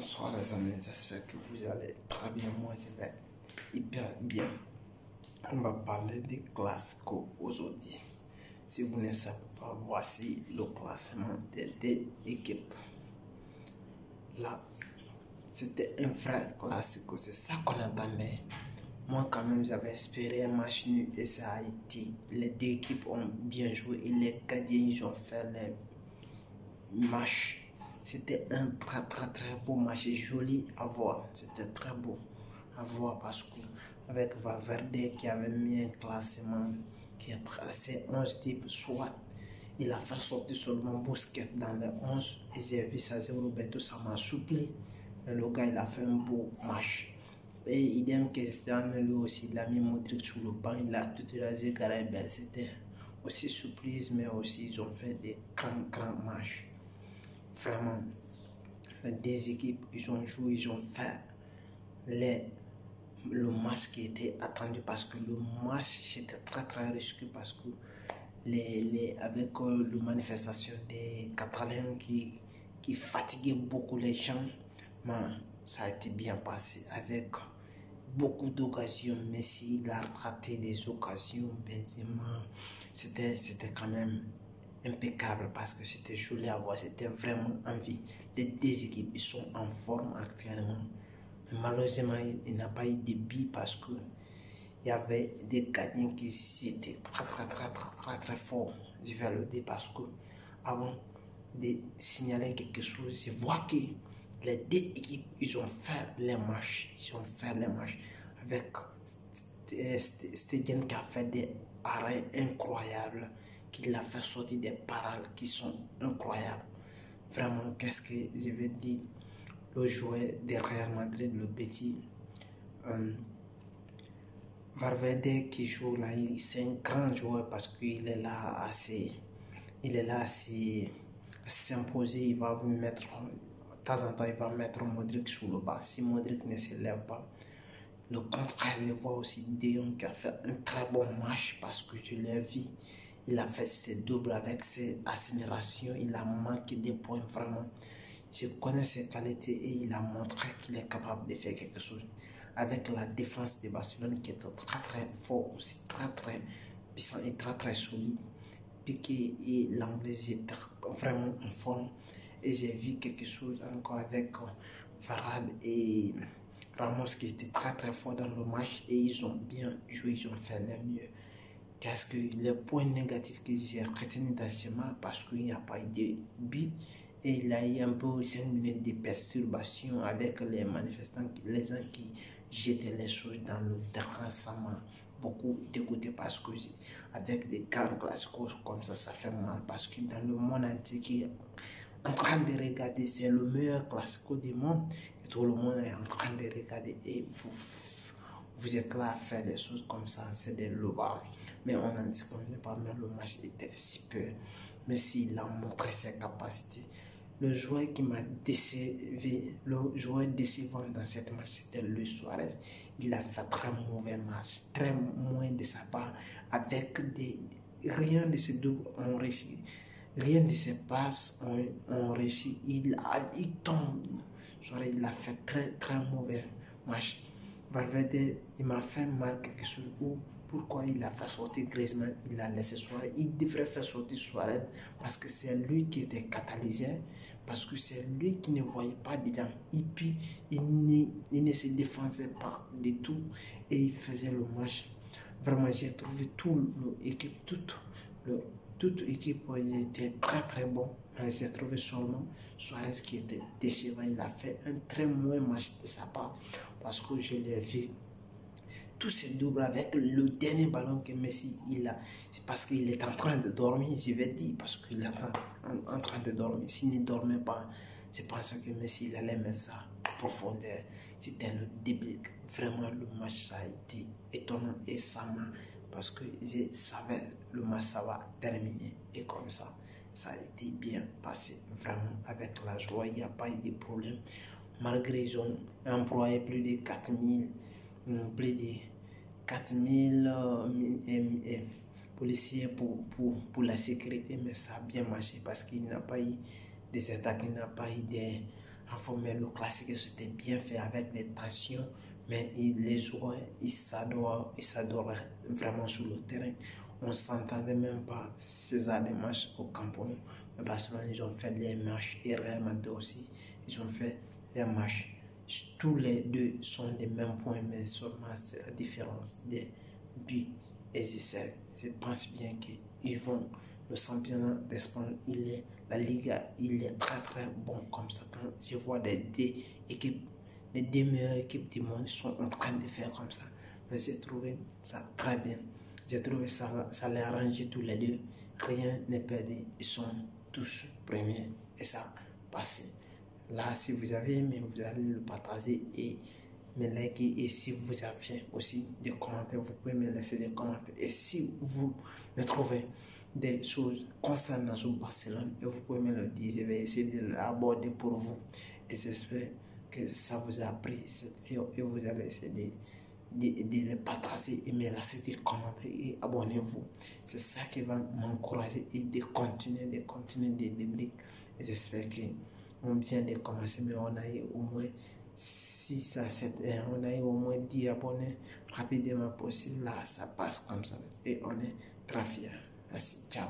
Bonsoir les amis, j'espère que vous allez très bien. Moi je vais hyper bien. On va parler des classiques aujourd'hui. Si vous ne savez pas, voici le classement des deux équipes. Là, c'était un vrai classique, c'est ça qu'on attendait. Moi quand même j'avais espéré un match nul et ça a été. Les deux équipes ont bien joué et les gardiens ils ont fait les matchs. C'était un très beau match, joli à voir. C'était très beau à voir parce que avec Valverde qui avait mis un classement qui a tracé 11 types, soit il a fait sortir seulement Busquets dans les 11 et j'ai vu ça, Roberto, ça m'a soupli. Le gars il a fait un beau match. Et idem que Zidane lui aussi, il a mis Modric sur le banc, il a tout rasé Gareth. C'était aussi surprise, mais aussi ils ont fait des grands matchs. Vraiment, les deux équipes, ils ont joué, ils ont fait le match qui était attendu parce que le match c'était très risqué parce que avec la manifestation des Catalans qui fatiguait beaucoup les gens, mais ça a été bien passé avec beaucoup d'occasions. Messi il a raté des occasions, Benzema, c'était quand même impeccable parce que c'était joli à voir, c'était vraiment envie. Les deux équipes ils sont en forme actuellement. Mais malheureusement, il n'a pas eu de but parce que il y avait des gardiens qui étaient très forts. Je vais le dire parce que avant de signaler quelque chose, je vois que les deux équipes ils ont fait les matchs. Ils ont fait les matchs avec Stegen qui a fait des arrêts incroyables, qui l'a fait sortir des parades qui sont incroyables. Vraiment, qu'est-ce que je vais dire, le joueur de Real Madrid, le petit Valverde qui joue là, c'est un grand joueur parce qu'il est là assez, s'imposer. Il va mettre, de temps en temps, il va mettre Modric sous le banc. Si Modric ne se lève pas, le contraire, je vois aussi De Jong qui a fait un très bon match parce que je l'ai vu. Il a fait ses doubles avec ses accélérations. Il a manqué des points vraiment. Je connais ses qualités et il a montré qu'il est capable de faire quelque chose. Avec la défense de Barcelone qui est très fort aussi, très puissant et très solide. Piqué et l'anglais étaient vraiment en forme. Et j'ai vu quelque chose encore avec Varane et Ramos qui était très fort dans le match et ils ont bien joué, ils ont fait le mieux. Qu'est-ce que les points négatifs que j'ai retenus dans ce match parce qu'il n'y a pas eu de but et il y a eu un peu 5 minutes de perturbation avec les manifestants, les gens qui jetaient les choses dans le terrain. Ça m'a beaucoup dégoûté parce que avec des grands classiques comme ça fait mal parce que dans le monde entier qui est en train de regarder, c'est le meilleur classique du monde et tout le monde est en train de regarder et vous êtes là à faire des choses comme ça, c'est des lois. Mais on n'en disconvient pas, mais le match était super. Mais s'il a montré ses capacités. Le joueur qui m'a décevé, le joueur décevant dans cette match, c'était Luis Suarez. Il a fait très mauvais match, très moins de sa part, avec rien de ses doubles ont réussi. Rien de ses passes ont réussi. Il tombe. Suarez, il a fait très mauvais match. Valverde, il m'a fait mal quelque chose. Pourquoi il a fait sortir Griezmann, il a laissé Suarez. Il devrait faire sortir Suarez parce que c'est lui qui était catalysé, parce que c'est lui qui ne voyait pas dedans. Et puis, il ne se défendait pas du tout et il faisait le match. Vraiment, j'ai trouvé toute l'équipe était très bon. J'ai trouvé seulement Suarez qui était décevant. Il a fait un très mauvais match de sa part parce que je l'ai vu. Tous ces doubles avec le dernier ballon que Messi il a, c'est parce qu'il est en train de dormir, je vais dire, parce qu'il est en train de dormir. S'il ne dormait pas, je pense que Messi il allait mettre ça en profondeur. C'était le début. Vraiment, le match ça a été étonnant et ça m'a, parce que je savais le match ça va terminer et comme ça a été bien passé. Vraiment, avec la joie, il n'y a pas eu de problème. Malgré ils ont employé plus de 4000 policiers pour la sécurité, mais ça a bien marché parce qu'il n'a pas eu des attaques, il n'a pas eu des informé, le classique, c'était bien fait avec des tensions, mais les joueurs, ils s'adoraient vraiment sur le terrain. On ne s'entendait même pas. César des matchs au Camp Nou. Mais Barcelone, ils ont fait les matchs et Real Madrid aussi, ils ont fait les matchs. Tous les deux sont des mêmes points, mais seulement c'est la différence des buts et essais. Je pense bien qu'ils vont. Le championnat d'Espagne, la Liga, il est très très bon comme ça. Quand je vois équipes, les deux meilleures équipes du monde sont en train de faire comme ça. Mais j'ai trouvé ça très bien. J'ai trouvé ça les arrange tous les deux. Rien n'est perdu. Ils sont tous premiers et ça passe. Là, si vous avez aimé, vous allez le partager et me liker. Et si vous avez aussi des commentaires, vous pouvez me laisser des commentaires. Et si vous me trouvez des choses concernant ce Barcelone, et vous pouvez me le dire, je vais essayer de l'aborder pour vous. Et j'espère que ça vous a pris et vous allez essayer de le partager et me laisser des commentaires et abonnez-vous. C'est ça qui va m'encourager et de continuer des briques. Et j'espère qu'on vient de commencer, mais on a eu au moins 6 à 7, on a eu au moins 10 abonnés rapidement possible. Là, ça passe comme ça et on est très fiers. Merci, ciao.